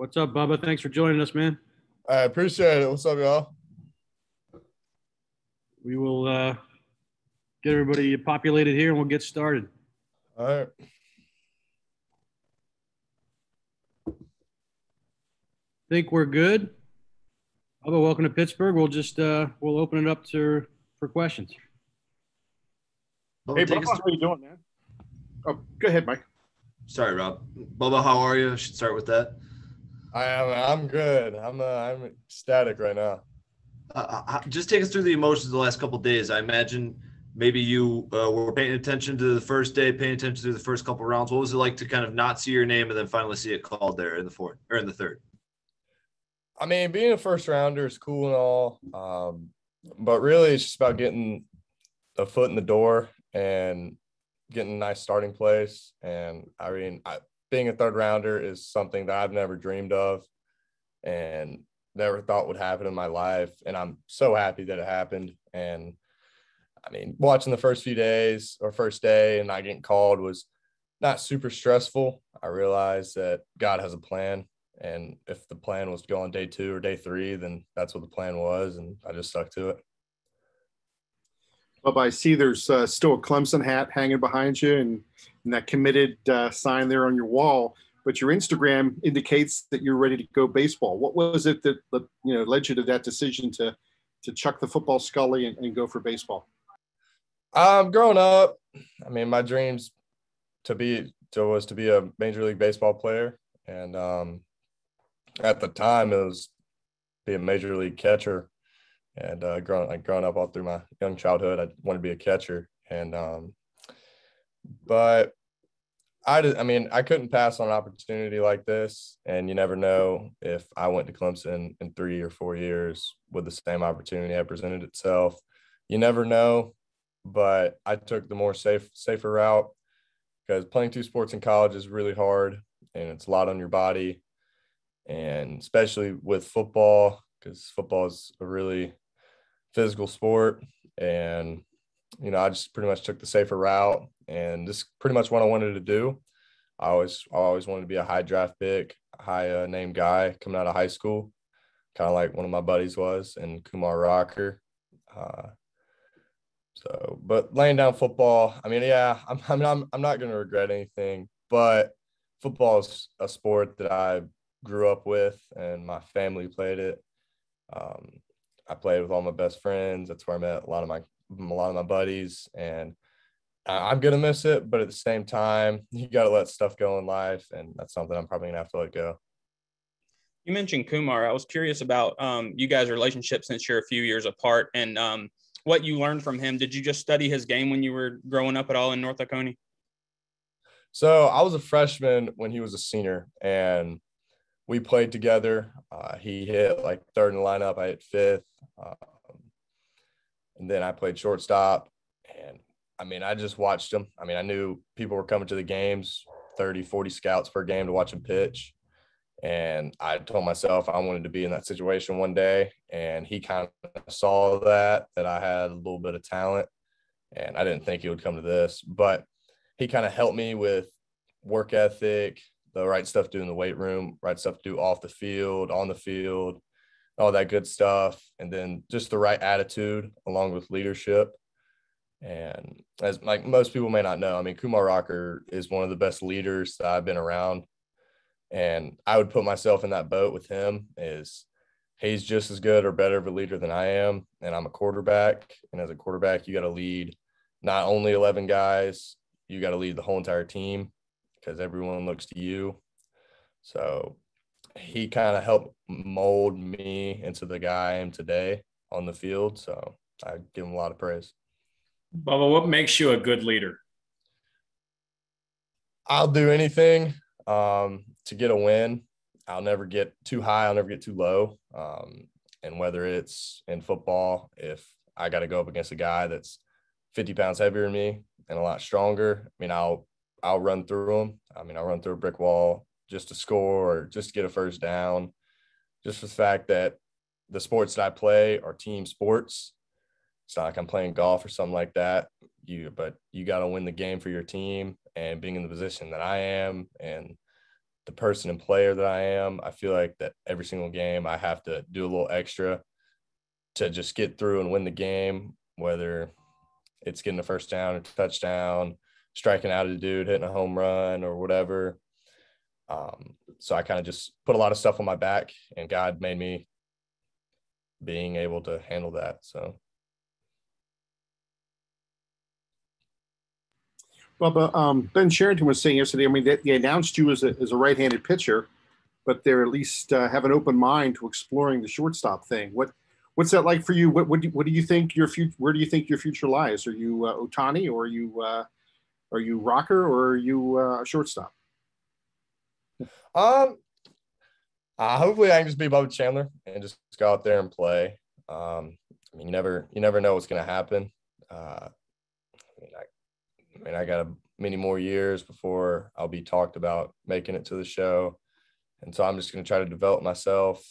What's up, Bubba? Thanks for joining us, man. I appreciate it. What's up, y'all? We will get everybody populated here and we'll get started. All right. Think we're good. Bubba, welcome to Pittsburgh. We'll just we'll open it up for questions. Hey, Bubba, how you doing, man? Oh, go ahead, Mike. Sorry, Rob. Bubba, how are you? I should start with that. I'm good. I'm ecstatic right now. Just take us through the emotions of the last couple of days. I imagine maybe you were paying attention to the first day, paying attention to the first couple of rounds. What was it like to kind of not see your name and then finally see it called there in the fourth or in the third? I mean, being a first rounder is cool and all, but really it's just about getting a foot in the door and getting a nice starting place. And I mean, being a third rounder is something that I've never dreamed of and never thought would happen in my life. And I'm so happy that it happened. And I mean, watching the first few days or first day and not getting called was not super stressful. I realized that God has a plan. And if the plan was to go on day 2 or day 3, then that's what the plan was. And I just stuck to it. Well, I see there's still a Clemson hat hanging behind you and that committed sign there on your wall. But your Instagram indicates that you're ready to go baseball. What was it that led you to that decision to chuck the football scully and go for baseball? Growing up, I mean, my dreams was to be a Major League Baseball player. And at the time, it was be a Major League catcher. And growing up all through my young childhood, I wanted to be a catcher. And but I couldn't pass on an opportunity like this. And you never know if I went to Clemson in 3 or 4 years would the same opportunity had presented itself. You never know. But I took the more safer route because playing 2 sports in college is really hard and it's a lot on your body. And especially with football, because football is a really physical sport. And, I just pretty much took the safer route and this pretty much what I wanted to do. I always wanted to be a high draft pick, high name guy coming out of high school, kind of like one of my buddies was, and Kumar Rocker. But laying down football, I mean, yeah, I'm not going to regret anything, but football is a sport that I grew up with and my family played it. I played with all my best friends. That's where I met a lot of my buddies, and I'm going to miss it. But at the same time, you got to let stuff go in life. And that's something I'm probably going to have to let go. You mentioned Kumar. I was curious about you guys' relationship since you're a few years apart and what you learned from him. Did you just study his game when you were growing up at all in North Oconee? So I was a freshman when he was a senior, and we played together. He hit like third in the lineup. I hit fifth. And then I played shortstop. And, I mean, I just watched him. I mean, I knew people were coming to the games, 30, 40 scouts per game to watch him pitch. And I told myself I wanted to be in that situation one day. And he kind of saw that I had a little bit of talent. And I didn't think he would come to this. But he kind of helped me with work ethic, the right stuff to do in the weight room, right stuff to do off the field, on the field, all that good stuff. And then just the right attitude along with leadership. And as like most people may not know, I mean, Kumar Rocker is one of the best leaders that I've been around. And I would put myself in that boat with him. He's just as good or better of a leader than I am. And I'm a quarterback. And as a quarterback, you got to lead not only 11 guys, you got to lead the whole entire team because everyone looks to you. So he kind of helped mold me into the guy I am today on the field. So I give him a lot of praise. Bubba, what makes you a good leader? I'll do anything to get a win. I'll never get too high. I'll never get too low. And whether it's in football, if I got to go up against a guy that's 50 pounds heavier than me and a lot stronger, I mean, I'll run through him. I mean, I'll run through a brick wall just to score or just to get a first down. Just for the fact that the sports that I play are team sports. It's not like I'm playing golf or something like that. But you got to win the game for your team, and being in the position that I am and the person and player that I am, I feel like that every single game I have to do a little extra to just get through and win the game, whether it's getting a first down or touchdown, striking out at a dude, hitting a home run or whatever. So I kind of just put a lot of stuff on my back, and God made me being able to handle that. So. Well, but Ben Sherrington was saying yesterday, I mean, they announced you as a right-handed pitcher, but they're at least have an open mind to exploring the shortstop thing. What's that like for you? What do you think your future? Where do you think your future lies? Are you Ohtani, or are you Rocker, or are you a shortstop? Hopefully I can just be Bubba Chandler and just go out there and play. I mean, you never know what's going to happen. I got many more years before I'll be talked about making it to the show. And so I'm just going to try to develop myself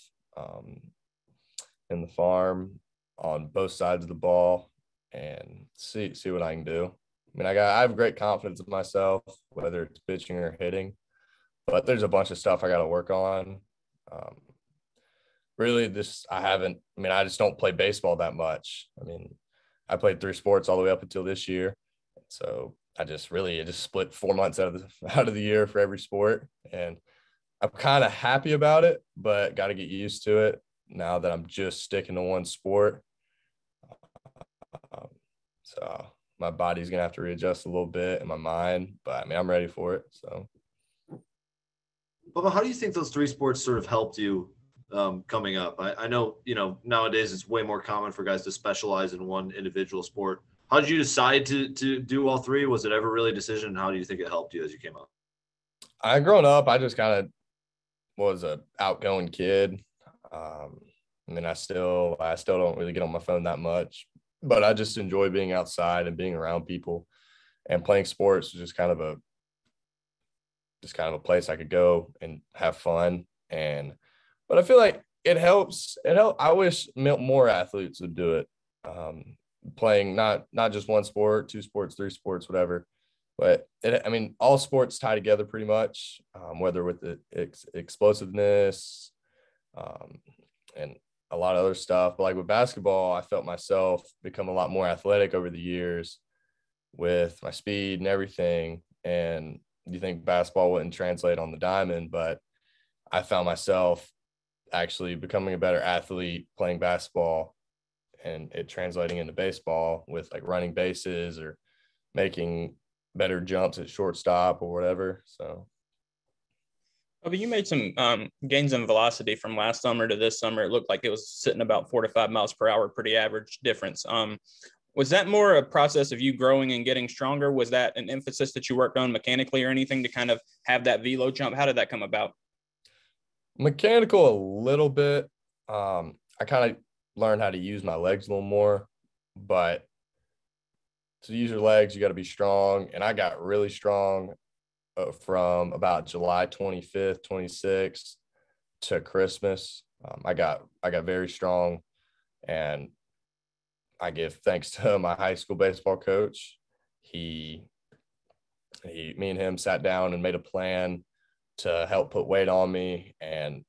in the farm on both sides of the ball and see what I can do. I mean, I have great confidence in myself, whether it's pitching or hitting, but there's a bunch of stuff I got to work on. Really, I just don't play baseball that much. I mean, I played 3 sports all the way up until this year. So I just split 4 months out of the year for every sport. And I'm kind of happy about it, but got to get used to it now that I'm just sticking to one sport. So my body's going to have to readjust a little bit in my mind, but I mean, I'm ready for it. So. Bubba, how do you think those 3 sports sort of helped you coming up? I know, nowadays it's way more common for guys to specialize in one individual sport. How did you decide to do all 3? Was it ever really a decision? And how do you think it helped you as you came up? Growing up, I just kind of was a outgoing kid. I mean, I still don't really get on my phone that much, but I just enjoy being outside and being around people, and playing sports was just kind of a place I could go and have fun. But I feel like it helps. I wish more athletes would do it. Playing not just one sport, 2 sports, 3 sports, whatever. But all sports tie together pretty much, whether with the explosiveness and a lot of other stuff. But like with basketball, I felt myself become a lot more athletic over the years with my speed and everything. And you think basketball wouldn't translate on the diamond, but I found myself actually becoming a better athlete playing basketball, and it translating into baseball with like running bases or making better jumps at shortstop or whatever. So. But you made some gains in velocity from last summer to this summer. It looked like it was sitting about 4 to 5 miles per hour, pretty average difference. Was that more a process of you growing and getting stronger? Was that an emphasis that you worked on mechanically or anything to kind of have that velo jump? How did that come about? Mechanical a little bit. I kind of learned how to use my legs a little more, but to use your legs, you got to be strong. And I got really strong from about July 25th, 26th to Christmas. I got very strong, and I give thanks to my high school baseball coach. Me and him sat down and made a plan to help put weight on me and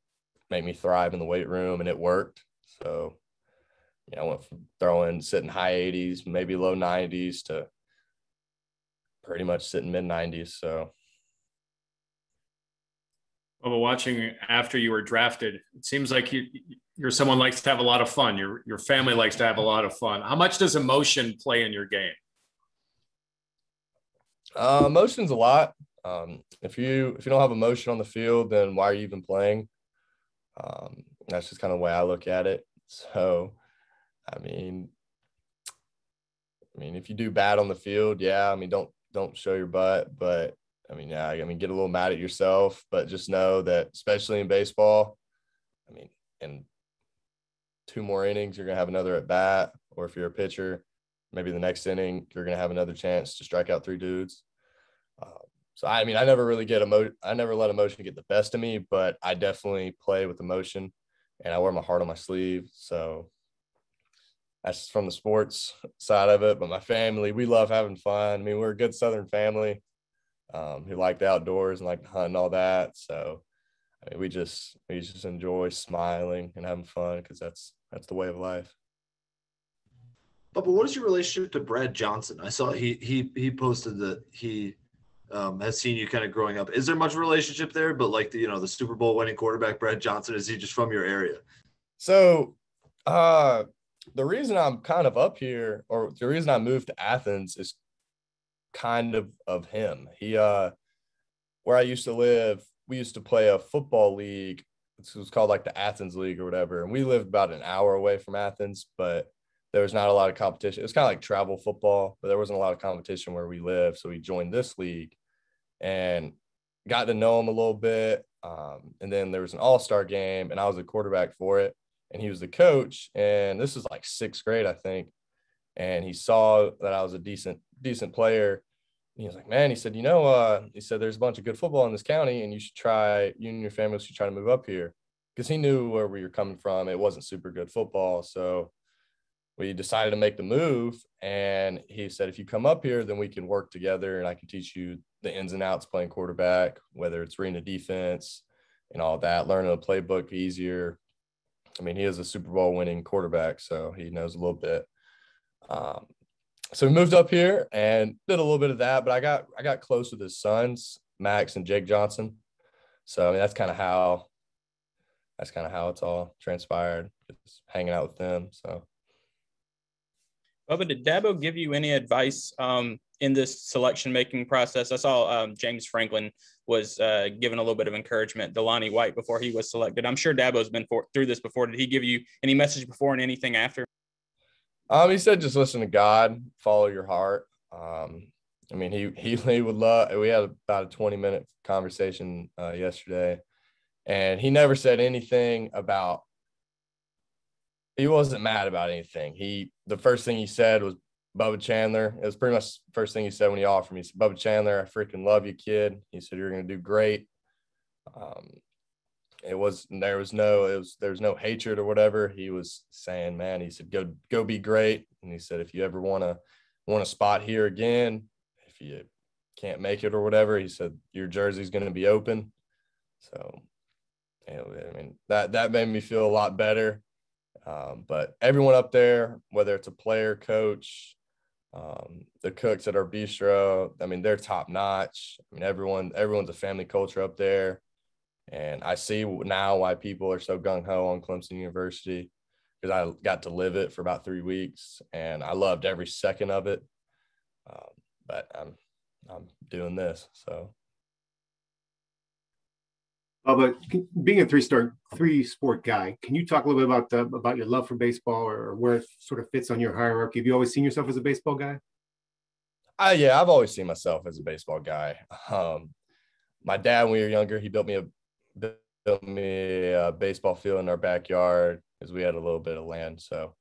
make me thrive in the weight room, and it worked. So, I went from sitting high 80s, maybe low 90s to pretty much sitting mid 90s. So. Well, watching after you were drafted, it seems like you're someone who likes to have a lot of fun. Your family likes to have a lot of fun. How much does emotion play in your game? Emotion's a lot. If you don't have emotion on the field, then why are you even playing? That's just kind of the way I look at it. So, I mean, if you do bad on the field, yeah, don't show your butt, but get a little mad at yourself, but just know that, especially in baseball, in 2 more innings, you're going to have another at bat, or if you're a pitcher, maybe the next inning, you're going to have another chance to strike out 3 dudes. So, I never really I never let emotion get the best of me, but I definitely play with emotion, and I wear my heart on my sleeve. So that's from the sports side of it. But my family, we love having fun. We're a good Southern family. who like the outdoors and like to hunt and all that. So I mean, we just enjoy smiling and having fun because that's the way of life. But what is your relationship to Brad Johnson? I saw he posted that he has seen you kind of growing up. Is there much relationship there? But like the Super Bowl winning quarterback Brad Johnson, is he just from your area? So the reason I'm kind of up here, or the reason I moved to Athens, is kind of him. He where I used to live, we used to play a football league. It was called like the Athens League or whatever. And we lived about an hour away from Athens, but there was not a lot of competition. It was kind of like travel football, but there wasn't a lot of competition where we lived. So we joined this league and got to know him a little bit. And then there was an all-star game, and I was the quarterback for it. And he was the coach. And this was like 6th grade, I think. And he saw that I was a decent player. And he was like, man, he said, he said, there's a bunch of good football in this county, and you and your family should try to move up here. Because he knew where we were coming from. It wasn't super good football. So we decided to make the move, and he said, if you come up here, then we can work together and I can teach you the ins and outs playing quarterback, whether it's reading the defense and all that, learning the playbook easier. I mean, he is a Super Bowl winning quarterback, so he knows a little bit. So we moved up here and did a little bit of that, but I got close with his sons, Max and Jake Johnson. So I mean, that's kind of how it's all transpired, just hanging out with them. So. Bubba, did Dabo give you any advice in this selection-making process? I saw James Franklin was given a little bit of encouragement, Delani White, before he was selected. I'm sure Dabo's been through this before. Did he give you any message before and anything after? He said just listen to God, follow your heart. I mean, he would love – we had about a 20-minute conversation yesterday, and he never said anything about – he wasn't mad about anything. The first thing he said was Bubba Chandler. It was pretty much the first thing he said when he offered me. He said, Bubba Chandler, I freaking love you, kid. He said, you're going to do great. There was no hatred or whatever. He was saying, man, he said, go be great. And he said, if you ever want a spot here again, if you can't make it or whatever, he said, your jersey's going to be open. So, I mean, that made me feel a lot better. But everyone up there, whether it's a player, coach, the cooks at our bistro, I mean, they're top notch. I mean, everyone's a family culture up there. And I see now why people are so gung-ho on Clemson University, because I got to live it for about 3 weeks and I loved every second of it. But I'm doing this. So. But being a three-sport guy, can you talk a little bit about your love for baseball, or where it sort of fits on your hierarchy? Have you always seen yourself as a baseball guy? Yeah, I've always seen myself as a baseball guy. My dad, when we were younger, he built me a baseball field in our backyard because we had a little bit of land. So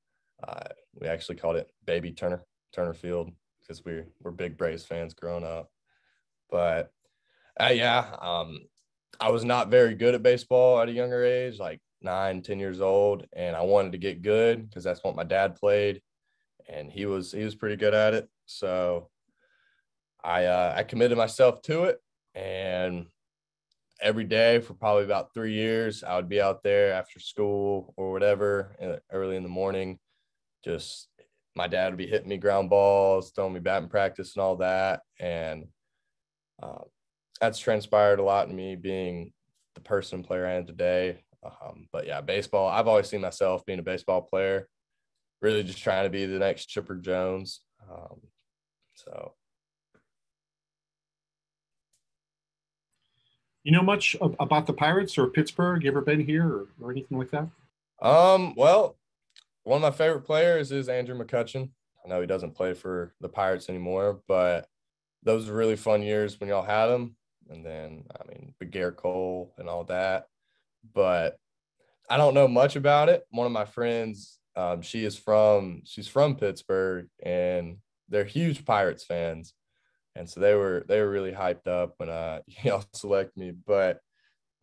we actually called it Baby Turner Field because we're big Braves fans growing up. But I was not very good at baseball at a younger age, like 9, 10 years old. And I wanted to get good because that's what my dad played. And he was pretty good at it. So I committed myself to it. And every day for probably about 3 years, I would be out there after school or whatever, early in the morning. Just my dad would be hitting me ground balls, throwing me batting practice and all that. And that's transpired a lot in me being the person and player I am today. But yeah, baseball, I've always seen myself being a baseball player, really just trying to be the next Chipper Jones. So. You know much about the Pirates or Pittsburgh? You ever been here or anything like that? Well, one of my favorite players is Andrew McCutchen. I know he doesn't play for the Pirates anymore, but those were really fun years when y'all had him. And then, I mean, Garrett Cole and all that. But I don't know much about it. One of my friends, she's from Pittsburgh, and they're huge Pirates fans. And so they were really hyped up when y'all select me. But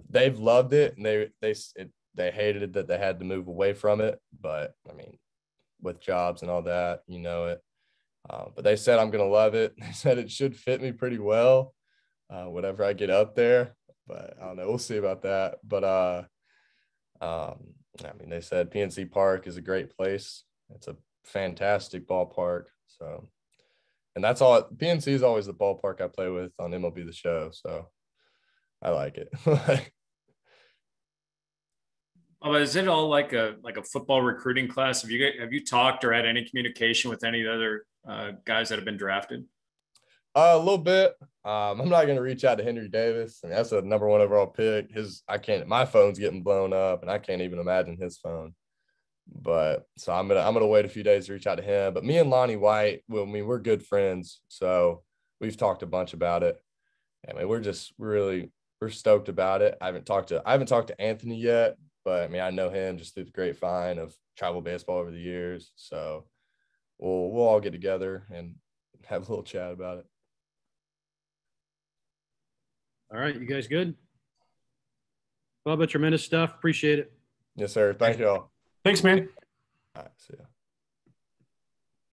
they've loved it, and they hated it that they had to move away from it. But, I mean, with jobs and all that, you know it. But they said I'm going to love it. They said it should fit me pretty well. whenever I get up there. But I don't know. We'll see about that. But I mean, they said PNC Park is a great place. It's a fantastic ballpark. So, and that's all. PNC is always the ballpark I play with on MLB The Show. So I like it. Is it all like a football recruiting class? Have you talked or had any communication with any other guys that have been drafted? A little bit. I'm not going to reach out to Henry Davis. I mean, that's a number 1 overall pick. My phone's getting blown up, and I can't even imagine his phone. But so I'm gonna wait a few days to reach out to him. But me and Lonnie White, well, I mean, we're good friends, so we've talked a bunch about it. I mean, we're stoked about it. I haven't talked to Anthony yet, but I mean, I know him just through the grapevine of travel baseball over the years. So we'll all get together and have a little chat about it. All right, you guys good? Bubba, tremendous stuff. Appreciate it. Yes, sir. Thank you all. Thanks, man. All right, see ya.